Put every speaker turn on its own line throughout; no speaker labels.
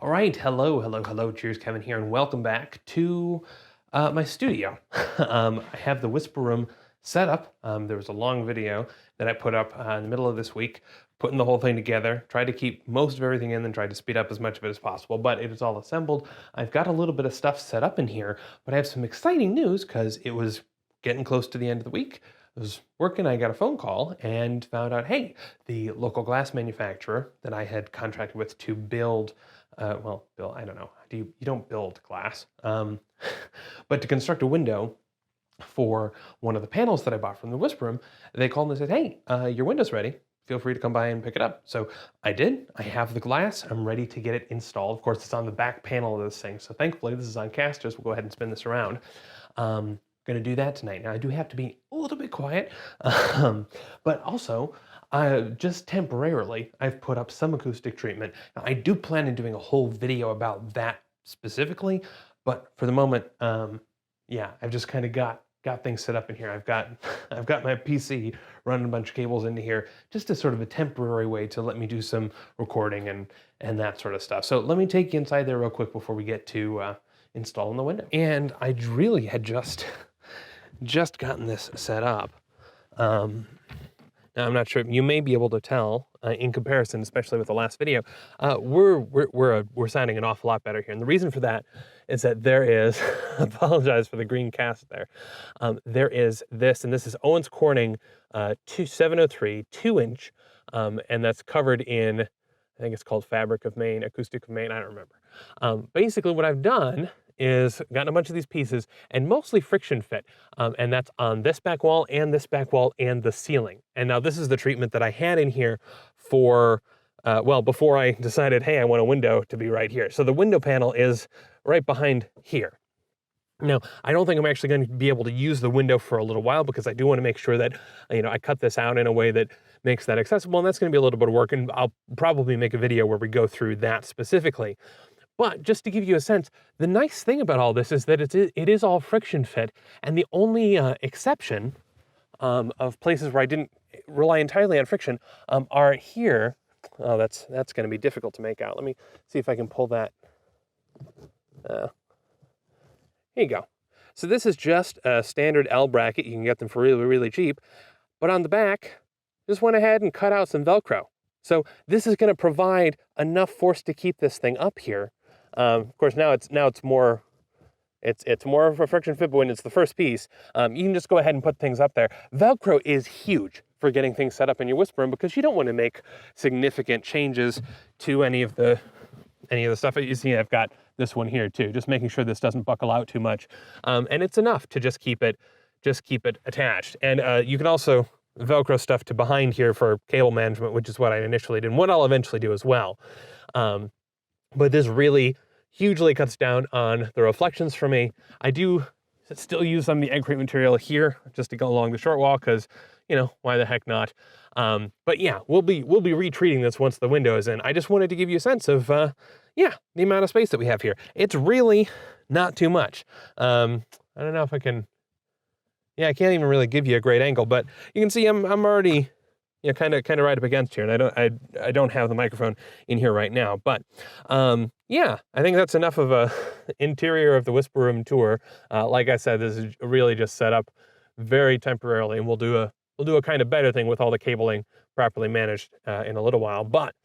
All right, hello. Cheers, Kevin here, and welcome back to my studio. I have the WhisperRoom set up. There was a long video that I put up in the middle of this week, putting the whole thing together. Tried to keep most of everything in and tried to speed up as much of it as possible, but it is all assembled. I've got a little bit of stuff set up in here, but I have some exciting news because it was getting close to the end of the week. I was working, I got a phone call and found out, hey, the local glass manufacturer that I had contracted with to build Bill, I don't know. You don't build glass, but to construct a window for one of the panels that I bought from the WhisperRoom, they called and said, "Hey, your window's ready. Feel free to come by and pick it up." So I did. I have the glass. I'm ready to get it installed. Of course, it's on the back panel of this thing. So thankfully, this is on casters. We'll go ahead and spin this around. Going to do that tonight. Now I do have to be a little bit quiet, but also. Just temporarily, I've put up some acoustic treatment. Now, I do plan on doing a whole video about that specifically, but for the moment, yeah, I've just kind of got things set up in here. I've got my PC running a bunch of cables into here, just as sort of a temporary way to let me do some recording and that sort of stuff. So let me take you inside there real quick before we get to installing the window. And I really had just gotten this set up. Now, I'm not sure, you may be able to tell in comparison, especially with the last video, we're sounding an awful lot better here. And the reason for that is that there is, apologize for the green cast there, there is this, and this is Owens Corning 703 2-inch, and that's covered in, I think it's called Fabric of Maine, Acoustic of Maine, I don't remember. Basically what I've done is gotten a bunch of these pieces and mostly friction fit. And that's on this back wall and this back wall and the ceiling. And now this is the treatment that I had in here for, before I decided, hey, I want a window to be right here. So the window panel is right behind here. Now, I don't think I'm actually going to be able to use the window for a little while because I do want to make sure that, I cut this out in a way that makes that accessible. And that's going to be a little bit of work. And I'll probably make a video where we go through that specifically. But just to give you a sense, the nice thing about all this is that it is all friction fit, and the only exception of places where I didn't rely entirely on friction are here. Oh, that's going to be difficult to make out. Let me see if I can pull that. Here you go. So this is just a standard L bracket. You can get them for really, really cheap. But on the back, just went ahead and cut out some Velcro. So this is going to provide enough force to keep this thing up here. Of course, now it's more of a friction fit, but when it's the first piece, you can just go ahead and put things up there. Velcro is huge for getting things set up in your WhisperRoom because you don't want to make significant changes to any of the stuff that you see. I've got this one here too, just making sure this doesn't buckle out too much, and it's enough to just keep it attached. And you can also Velcro stuff to behind here for cable management, which is what I initially did, and what I'll eventually do as well. But this really hugely cuts down on the reflections for me. I do still use some of the egg crate material here just to go along the short wall because, why the heck not? But yeah, we'll be retreating this once the window is in. I just wanted to give you a sense of, the amount of space that we have here. It's really not too much. I don't know if I can, I can't even really give you a great angle, but you can see I'm already, kind of right up against here, and I don't have the microphone in here right now, but I think that's enough of a interior of the WhisperRoom tour. Like I said, this is really just set up very temporarily, and we'll do a kind of better thing with all the cabling properly managed in a little while. But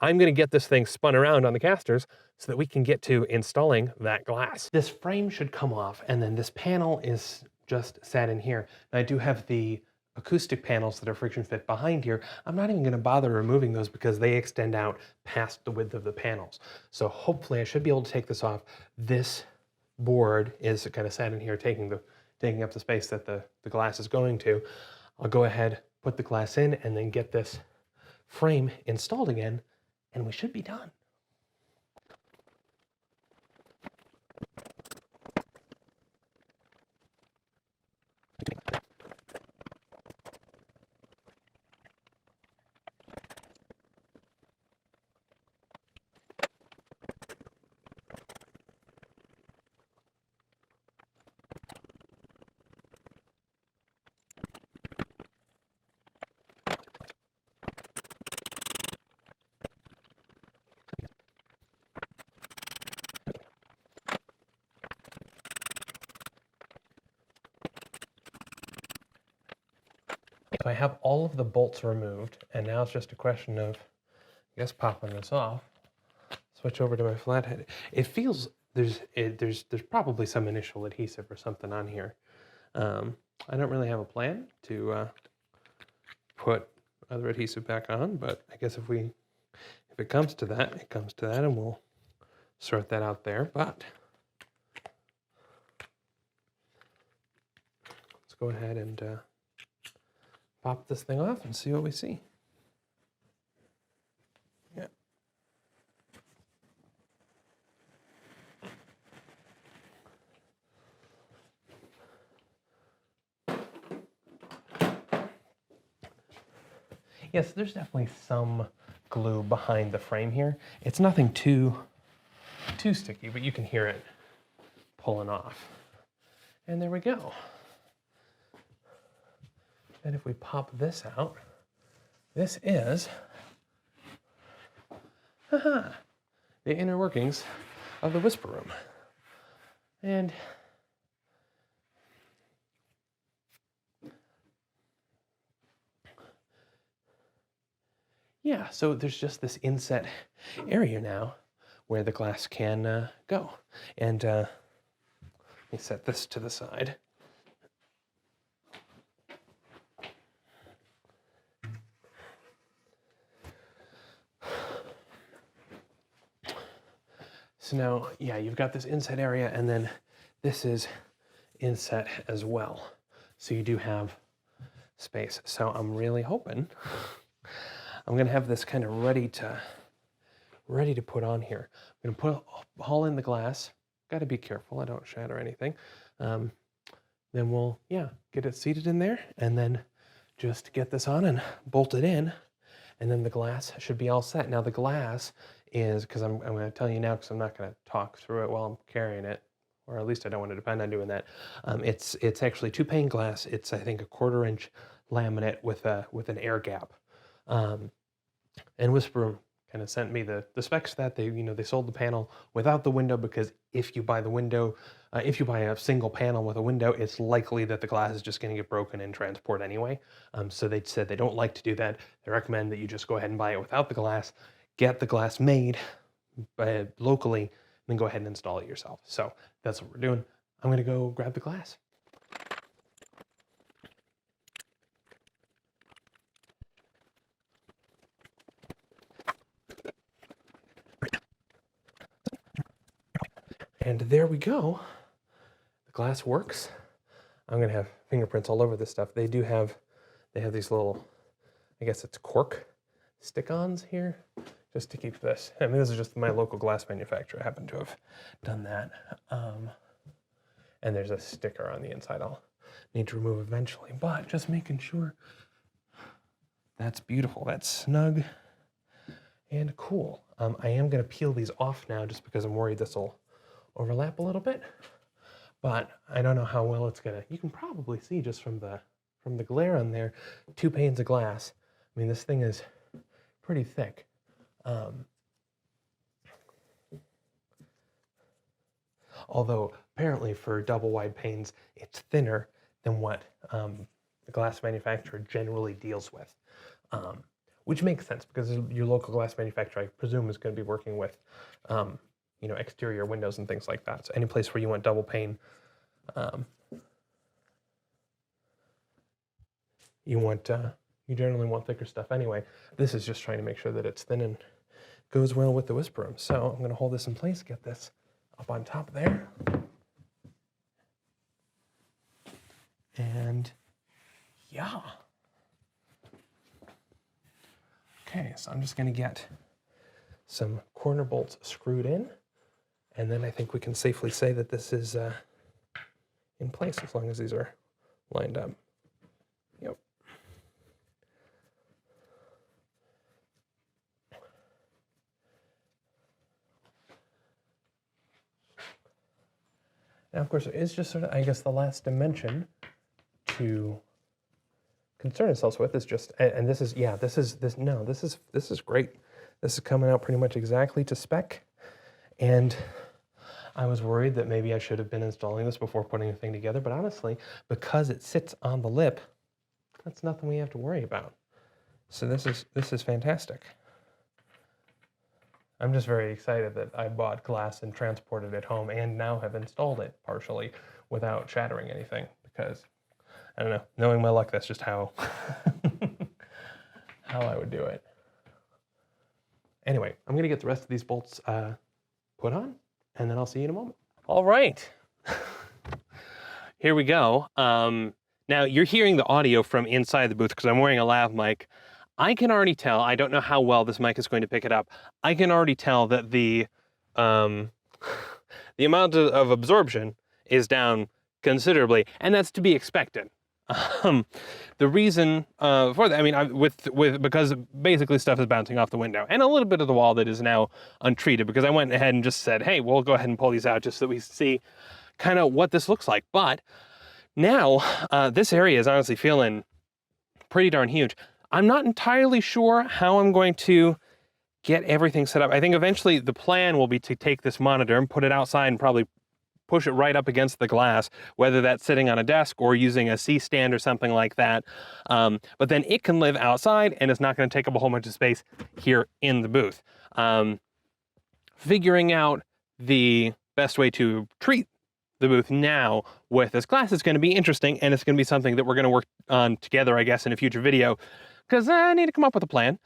I'm going to get this thing spun around on the casters so that we can get to installing that glass. This frame should come off, and then this panel is just sat in here. And I do have the acoustic panels that are friction fit behind here. I'm not even going to bother removing those because they extend out past the width of the panels. So hopefully I should be able to take this off. This board is kind of sat in here taking up the space that the glass is going to. I'll go ahead, put the glass in, and then get this frame installed again, and we should be done. So I have all of the bolts removed, and now it's just a question of, I guess, popping this off. Switch over to my flathead. It feels there's probably some initial adhesive or something on here. I don't really have a plan to put other adhesive back on, but I guess if it comes to that, it comes to that, and we'll sort that out there. But let's go ahead and pop this thing off and see what we see. Yeah. Yes, there's definitely some glue behind the frame here. It's nothing too sticky, but you can hear it pulling off. And there we go. And if we pop this out, this is the inner workings of the WhisperRoom. And yeah, so there's just this inset area now where the glass can go. And let me set this to the side. So now, yeah, you've got this inset area, and then this is inset as well. So you do have space. So I'm really hoping I'm gonna have this kind of ready to put on here. I'm gonna haul in the glass. Gotta be careful, I don't shatter anything. Then we'll, yeah, get it seated in there, and then just get this on and bolt it in, and then the glass should be all set. Now the glass is, because I'm going to tell you now, because I'm not going to talk through it while I'm carrying it, or at least I don't want to depend on doing that. It's actually 2-pane glass. It's, I think, a 1/4 inch laminate with an air gap. And WhisperRoom kind of sent me the specs that they sold the panel without the window, because if you buy the window, if you buy a single panel with a window, it's likely that the glass is just going to get broken in transport anyway. So they said they don't like to do that. They recommend that you just go ahead and buy it without the glass, get the glass made locally, and then go ahead and install it yourself. So that's what we're doing. I'm going to go grab the glass. And there we go. The glass works. I'm gonna have fingerprints all over this stuff. They have these little, I guess it's cork stick-ons here, just to keep this. I mean, this is just my local glass manufacturer. I happen to have done that. And there's a sticker on the inside I'll need to remove eventually, but just making sure. That's beautiful. That's snug and cool. I am gonna peel these off now just because I'm worried this will overlap a little bit, but I don't know how well it's gonna. You can probably see just from the glare on there, 2 panes of glass. I mean, this thing is pretty thick. Although apparently for double wide panes, it's thinner than what the glass manufacturer generally deals with, which makes sense because your local glass manufacturer, I presume, is going to be working with exterior windows and things like that. So any place where you want double pane, you generally want thicker stuff anyway. This is just trying to make sure that it's thin and goes well with the WhisperRoom. So I'm going to hold this in place, get this up on top there. And yeah. Okay, so I'm just going to get some corner bolts screwed in. And then I think we can safely say that this is in place as long as these are lined up. Yep. Now, of course, it's just sort of, I guess, the last dimension to concern ourselves with is just, and this is, yeah, this is great. This is coming out pretty much exactly to spec. And I was worried that maybe I should have been installing this before putting the thing together, but honestly, because it sits on the lip, That's nothing we have to worry about. So this is fantastic. I'm just very excited that I bought glass and transported it home and now have installed it partially without shattering anything, because I don't know, knowing my luck, that's just how how I would do it. Anyway, I'm gonna get the rest of these bolts put on, and then I'll see you in a moment. All right, here we go. Now you're hearing the audio from inside the booth because I'm wearing a lav mic. I can already tell, I don't know how well this mic is going to pick it up. I can already tell that the amount of absorption is down considerably, and that's to be expected. The reason for that, I mean, because basically stuff is bouncing off the window and a little bit of the wall that is now untreated, because I went ahead and just said, hey, we'll go ahead and pull these out just so that we see kind of what this looks like. But now this area is honestly feeling pretty darn huge. I'm not entirely sure how I'm going to get everything set up. I think eventually the plan will be to take this monitor and put it outside and probably push it right up against the glass, whether that's sitting on a desk or using a C-stand or something like that. But then it can live outside and it's not going to take up a whole bunch of space here in the booth. Figuring out the best way to treat the booth now with this glass is going to be interesting, and it's going to be something that we're going to work on together, I guess, in a future video, because I need to come up with a plan.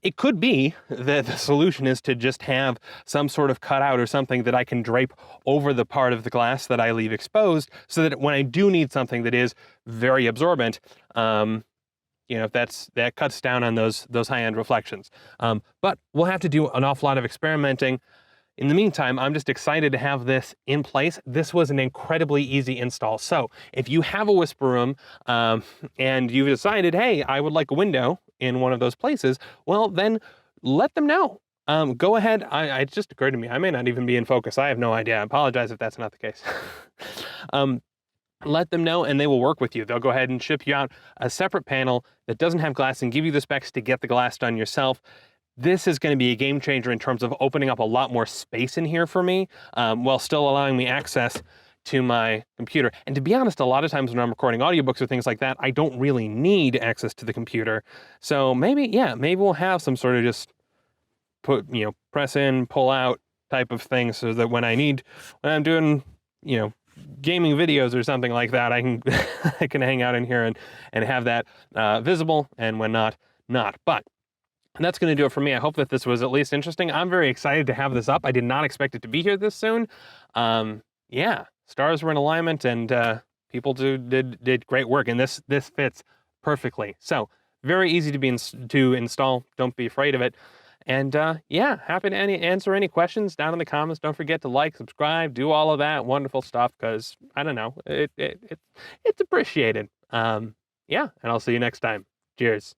It could be that the solution is to just have some sort of cutout or something that I can drape over the part of the glass that I leave exposed, so that when I do need something that is very absorbent, you know, that cuts down on those high-end reflections. But we'll have to do an awful lot of experimenting. In the meantime, I'm just excited to have this in place. This was an incredibly easy install. So if you have a WhisperRoom and you've decided, hey, I would like a window in one of those places, well, then let them know. Go ahead. It just occurred to me, I may not even be in focus. I have no idea. I apologize if that's not the case. Let them know and they will work with you. They'll go ahead and ship you out a separate panel that doesn't have glass and give you the specs to get the glass done yourself. This is going to be a game changer in terms of opening up a lot more space in here for me, while still allowing me access to my computer. And to be honest, a lot of times when I'm recording audiobooks or things like that, I don't really need access to the computer. So maybe we'll have some sort of just press in, pull out type of thing, so that when I'm doing, gaming videos or something like that, I can I can hang out in here and have that visible, and when not. But that's going to do it for me. I hope that this was at least interesting. I'm very excited to have this up. I did not expect it to be here this soon. Yeah, stars were in alignment, and people did great work, and this fits perfectly. So very easy to install. Don't be afraid of it. And yeah, happy to answer any questions down in the comments. Don't forget to like, subscribe, do all of that wonderful stuff, because I don't know, it's appreciated. Yeah, and I'll see you next time. Cheers.